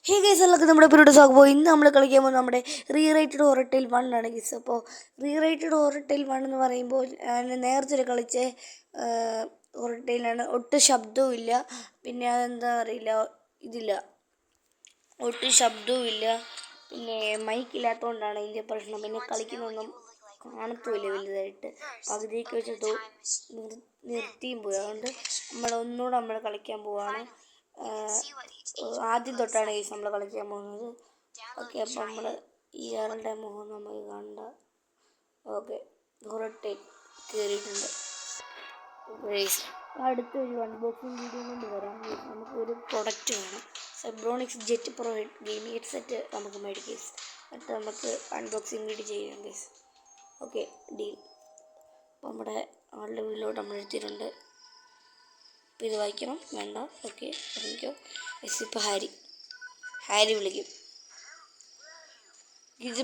Hey guys, എല്ലാവർക്കും നമ്മുടെ പരിപാടി സ്വാഗതം. ഇന്ന് നമ്മൾ കളിക്കാൻ പോകുന്നത് നമ്മുടെ റീറൈറ്റഡ് ഹൊറർ ടെയിൽ 1 ആണ് ഗൈസ്. അപ്പോൾ റീറൈറ്റഡ് ഹൊറർ ടെയിൽ 1 എന്ന് പറയുമ്പോൾ നേരത്തെ കളിച്ച ഹൊറർ ടെയിലാണ്. ഒട്ടും ശബ്ദവും ഇല്ല, പിന്നെ അതെന്താ അറിയില്ല, ഇതില്ല, ഒട്ടും ശബ്ദവും ഇല്ല, പിന്നെ മൈക്കില്ലാത്തതുകൊണ്ടാണ് ഇതിൻ്റെ പ്രശ്നം. പിന്നെ കളിക്കുന്നൊന്നും കാണത്തുമില്ല വലുതായിട്ട്, പകുതിയൊക്കെ വെച്ചിട്ട് നിർത്തിയും പോയി. അതുകൊണ്ട് ഒന്നുകൂടെ കളിക്കാൻ പോവാണ്. ആദ്യം തൊട്ടാണ് ഈ നമ്മൾ കളിക്കാൻ പോകുന്നത്. ഓക്കെ, അപ്പം നമ്മൾ ഇയാളുടെ മുഖം നമുക്ക് കണ്ട. ഓക്കെ, ഹൊറട്ടെ കയറിയിട്ടുണ്ട്. അടുത്തൊരു അൺബോക്സിങ് വീഡിയോ കൊണ്ട് വരാം. നമുക്കൊരു പ്രൊഡക്റ്റ് വേണം. Zebronics jet pro gaming headset നമുക്ക് മേടിക്കാം. എന്നിട്ട് നമുക്ക് അൺബോക്സിങ് വീഡിയോ ചെയ്യാം ഗൈസ്. Okay, deal. അപ്പോൾ നമ്മുടെ ആളുടെ വീട്ടിലോട്ട് നമ്മൾ എടുത്തിട്ടുണ്ട്. അപ്പോൾ ഇത് വായിക്കണം വേണ്ട. ഓക്കെ, എനിക്കോ ഇപ്പോൾ ഹാരി വിളിക്കും. ഇത്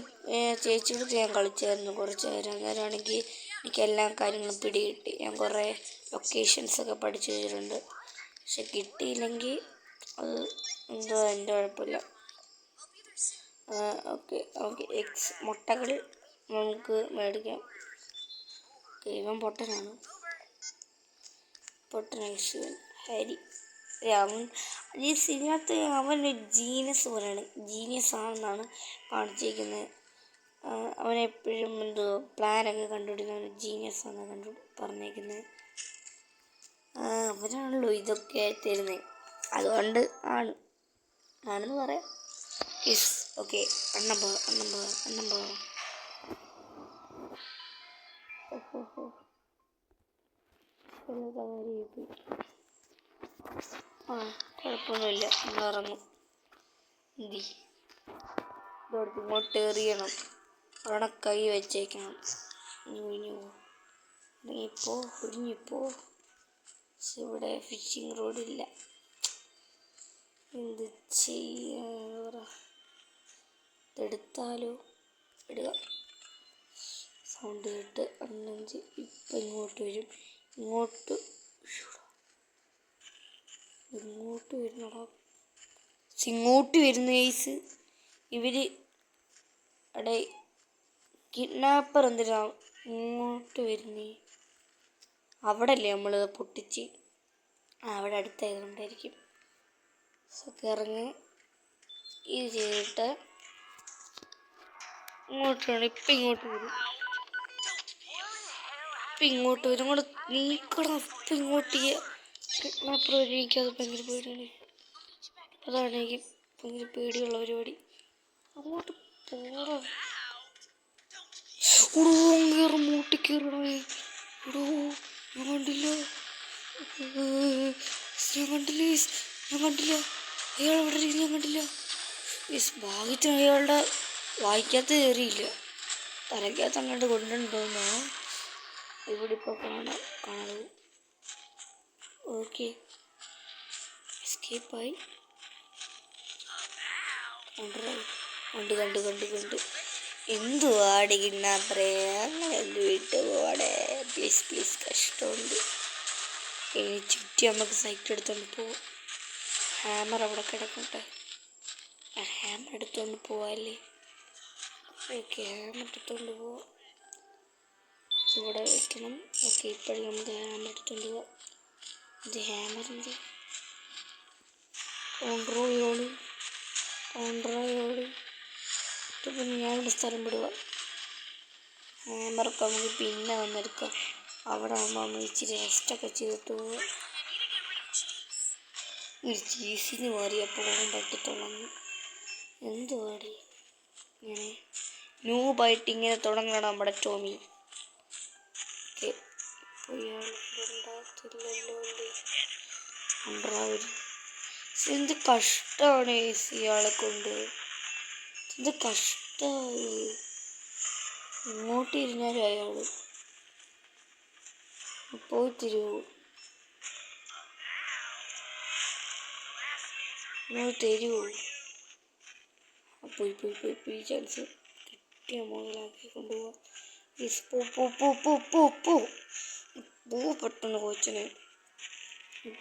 ചേച്ചിയോട് ഞാൻ കളിച്ചായിരുന്നു കുറച്ച് നേരം. അന്നേരമാണെങ്കിൽ എനിക്ക് എല്ലാ കാര്യങ്ങളും പിടികിട്ടി. ഞാൻ കുറേ ലൊക്കേഷൻസൊക്കെ പഠിച്ചു വെച്ചിട്ടുണ്ട്. പക്ഷെ കിട്ടിയില്ലെങ്കിൽ അത് എന്തോ എൻ്റെ കുഴപ്പമില്ല. ഓക്കെ ഓക്കെ, എക്സ് മുട്ടകൾ നമുക്ക് മേടിക്കാം. ഇവൻ പൊട്ടനാണ്. ഹാരി അവൻ ഈ സിനിമത്തെ അവൻ ജീനിയസ് പോലെയാണ്, ജീനിയസ് ആണെന്നാണ് കാണിച്ചിരിക്കുന്നത്. അവനെപ്പോഴും എന്തോ പ്ലാനൊക്കെ കണ്ടുപിടിക്കുന്ന ജീനിയസ് ആണ് പറഞ്ഞേക്കുന്നത്. അവനാണല്ലോ ഇതൊക്കെ തരുന്നത്, അതുകൊണ്ട് ആണെന്ന് പറയാം. Yes, okay. അണ്ണമ്പ കുഴപ്പമൊന്നുമില്ല, നമ്മൾ ഇറങ്ങും. ഇതോടത്ത് ഇങ്ങോട്ട് എറിയണം, അവിടെ കൈ വെച്ചേക്കണം. ഒഴിഞ്ഞിപ്പോ. ഇവിടെ ഫിഷിംഗ് റോഡില്ല, എന്ത് ചെയ്യാ? ഇതെടുത്താലോ? ഇടുക. സൗണ്ട് കേട്ട് അണ്ണഞ്ച് ഇപ്പം ഇങ്ങോട്ട് വരും. ഇങ്ങോട്ട് വരുന്നടാ, ഇങ്ങോട്ട് വരുന്ന കേസ്. ഇവര് അവിടെ കിഡ്നാപ്പർ എന്തിനാ ഇങ്ങോട്ട് വരുന്നേ? അവിടെ അല്ലേ നമ്മൾ പൊട്ടിച്ച്, അവിടെ അടുത്തായതുകൊണ്ടായിരിക്കും. ഇറങ്ങി ഇത് ചെയ്തിട്ട് ഇങ്ങോട്ട് വേണം. ഇപ്പം ഇങ്ങോട്ട് വരും. അങ്ങോട്ട് നീക്കണം. ഇപ്പം ഇങ്ങോട്ട് കിഡ്നാപ്പർ വഴി എനിക്കത് ഭയങ്കര പേടിയാണ്. അതാണ് എനിക്ക് ഭയങ്കര പേടിയുള്ള പരിപാടി. അങ്ങോട്ട് പോടാ. മൂട്ടി കയറണേ. ഞാൻ കണ്ടില്ല. അയാൾ അവിടെ ഞാൻ കണ്ടില്ല. ഭാഗ്യത്തിന് അയാളുടെ വായിക്കാത്ത കയറിയില്ല, തലയ്ക്കകത്ത് അങ്ങോട്ട് കൊണ്ടുണ്ടോന്നോ ഇവിടെ ഇപ്പോൾ കാണാതെ. ഓക്കെ, എസ്കേപ്പായി. കണ്ട് എന്തുവാടി കിണ്ണാപ്പറേ, അങ്ങനെ എന്ത് വിട്ട് പോവാടെ. പ്ലീസ് കഷ്ടമുണ്ട്. ചുറ്റി നമുക്ക് സൈക്കിൾ എടുത്തോണ്ട് പോവാം. ഹാമർ അവിടെ കിടക്കട്ടെ, ഹാമർ എടുത്തോണ്ട് പോവാല്ലേ. ഓക്കെ, ഹാമർ എടുത്തോണ്ട് പോവാം. ഇവിടെ വെക്കണം. ഓക്കെ, ഇപ്പോഴും നമുക്ക് ഹാമർ എടുത്തോണ്ട് പോവാം. ഇത് ഹാമറിൻ്റെ ഓൺട്രോയോളി. ഇപ്പം ഞാനിവിടെ സ്ഥലം വിടുക. ഹാമറൊക്കെ നമുക്ക് പിന്നെ വന്നെടുക്കാം. അവിടെ ആകുമ്പോൾ നമ്മൾ ഇച്ചിരി റെസ്റ്റൊക്കെ ചെയ്തിട്ട് പോവുക. ഒരു ചീസിന് മാറിയപ്പോൾ പോകാൻ പറ്റത്തുള്ളൂ. എന്തുവാടി ഇങ്ങനെ ന്യൂബായിട്ട് ഇങ്ങനെ തുടങ്ങണം നമ്മുടെ ടോമി. ഓക്കെ, എന്ത് കഷ്ടമാണ് ഇയാളെ കൊണ്ട്. എന്ത് കഷ്ടമായി. ഇങ്ങോട്ട് ഇരുന്നാലും അയാൾ പോയി തരുമോ? പോയി ചാൻസ് കിട്ടിയ മുതലാക്കി കൊണ്ടുപോവാം. പോ പെട്ടെന്ന് കോച്ചിന്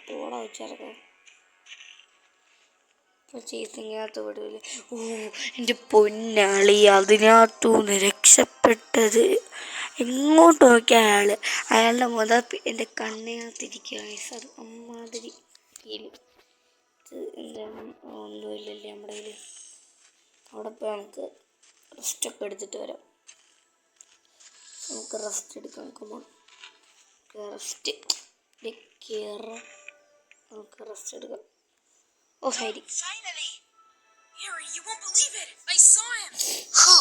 പോടാ വെച്ചിറക്കാം. ചേസിങ്ങകത്ത് വിടില്ല. ഓ എൻ്റെ പൊന്നാളി, അതിനകത്തുനിന്ന് രക്ഷപ്പെട്ടത്. എങ്ങോട്ട് നോക്കിയ അയാളുടെ മുത എൻ്റെ കണ്ണിനകത്തിരിക്കുക. അത് അമ്മാതിരി ഫീല്. ഒന്നുമില്ലല്ലേ നമ്മുടെ കയ്യിൽ. അവിടെ പോയി നമുക്ക് റെസ്റ്റൊക്കെ എടുത്തിട്ട് വരാം. നമുക്ക് റെസ്റ്റ് എടുക്കാം. നമുക്ക് റെസ്റ്റ് എടുക്കാം. Oh, Heidi. Finally! Harry, you won't believe it! I saw him! Who?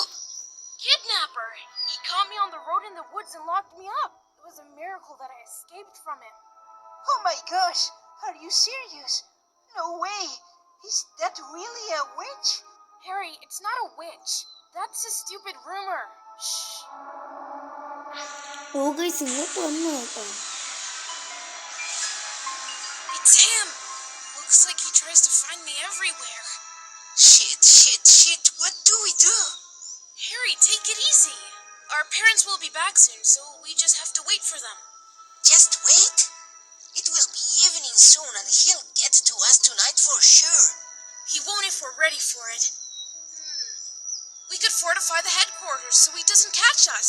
Kidnapper! He caught me on the road in the woods and locked me up. It was a miracle that I escaped from him. Oh my gosh! Are you serious? No way! Is that really a witch? Harry, it's not a witch. That's a stupid rumor. Shh. Oh guys, ഇങ്ങോട്ട് വന്നു കേട്ടോ. It's him! Looks like he tries to find me everywhere. Shit. What do we do? Harry, take it easy. Our parents will be back soon, so we just have to wait for them. Just wait? It will be evening soon and he'll get to us tonight for sure. He won't if we're ready for it. We could fortify the headquarters so he doesn't catch us.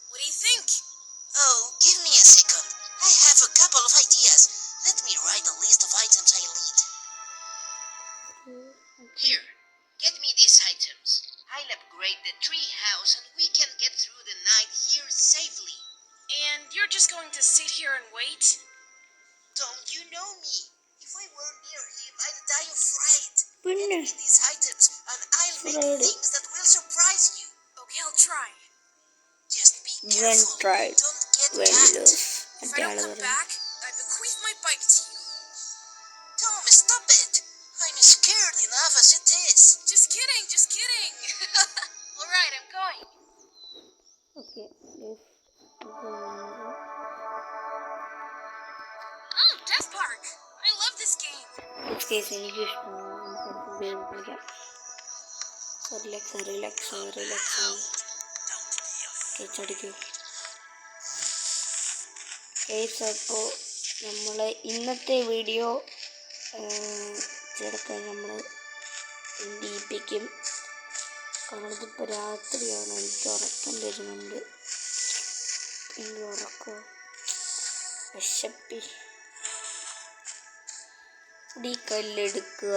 What do you think? Oh, give me a second. I have a couple of ideas. Let me write a list of items I'll need. Here, get me these items. I'll upgrade the tree house and we can get through the night here safely. And you're just going to sit here and wait? Don't you know me? If I were near him, I'd die of fright. Get me these items and I'll make things that will surprise you. Okay, I'll try. Just be careful. Don't get caught. If I don't come back, I bequeath my bike to you. Tom, stop it. I'm scared enough as it is. Just kidding. All right, I'm going. Okay. Oh, Death Park. I love this game. This case എനിക്ക് കളിക്കാം. Relax കേച്ചടിക്കൂ. Case അപ്പോൾ നമ്മൾ ഇന്നത്തെ video ചേർക്കാൻ നമ്മൾ ഡീപ്പിക്കും. കാരണം ഇതിപ്പോൾ രാത്രിയാണ്. എനിക്ക് ഉറക്കം വരുന്നുണ്ട്. എനിക്ക് ഉറക്കോ വിശപ്പി. ഈ കല്ലെടുക്കുക.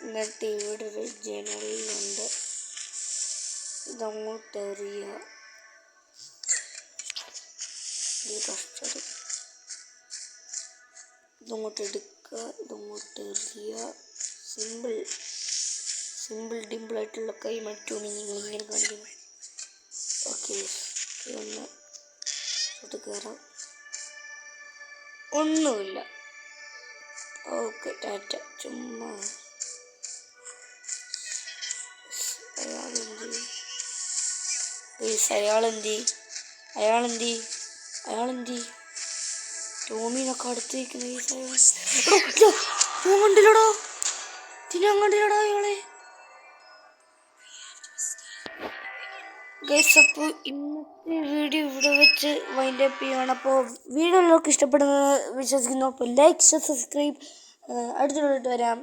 എന്നിട്ട് ഇവിടെ ഒരു ജനലുണ്ട്. ഇതങ്ങോട്ട് എറിയുക. ഇത് കഷ്ടം. ഇതങ്ങോട്ട് എടുക്കുക. ഇതങ്ങോട്ട് എറിയുക. സിമ്പിൾ ഡിമ്പിളായിട്ടുള്ള കൈ മറ്റുമാണ് നിങ്ങളിങ്ങനെ കാണിക്കുന്നത്. ഓക്കെ, ഒന്ന് ഇങ്ങോട്ട് കയറാം. ഒന്നുമില്ല. ഓക്കെ, ടാറ്റ. ചുമ്മാ അയാളെന്തി ടോമിനൊക്കെ അടുത്തേക്കുന്ന കണ്ടില്ലടോ. ഞാൻ കണ്ടില്ലടാ അയാളെ. ഗൈസ്, അപ്പോൾ ഇന്നത്തെ വീഡിയോ ഇവിടെ വെച്ച് വൈൻഡ് അപ്പ് ചെയ്യുകയാണ്. അപ്പോൾ വീഡിയോ എല്ലാവർക്കും ഇഷ്ടപ്പെടുന്നത് വിശ്വസിക്കുന്നു. അപ്പോൾ ലൈക്ക്, സബ്സ്ക്രൈബ്. അടുത്തോട്ട് വരാം.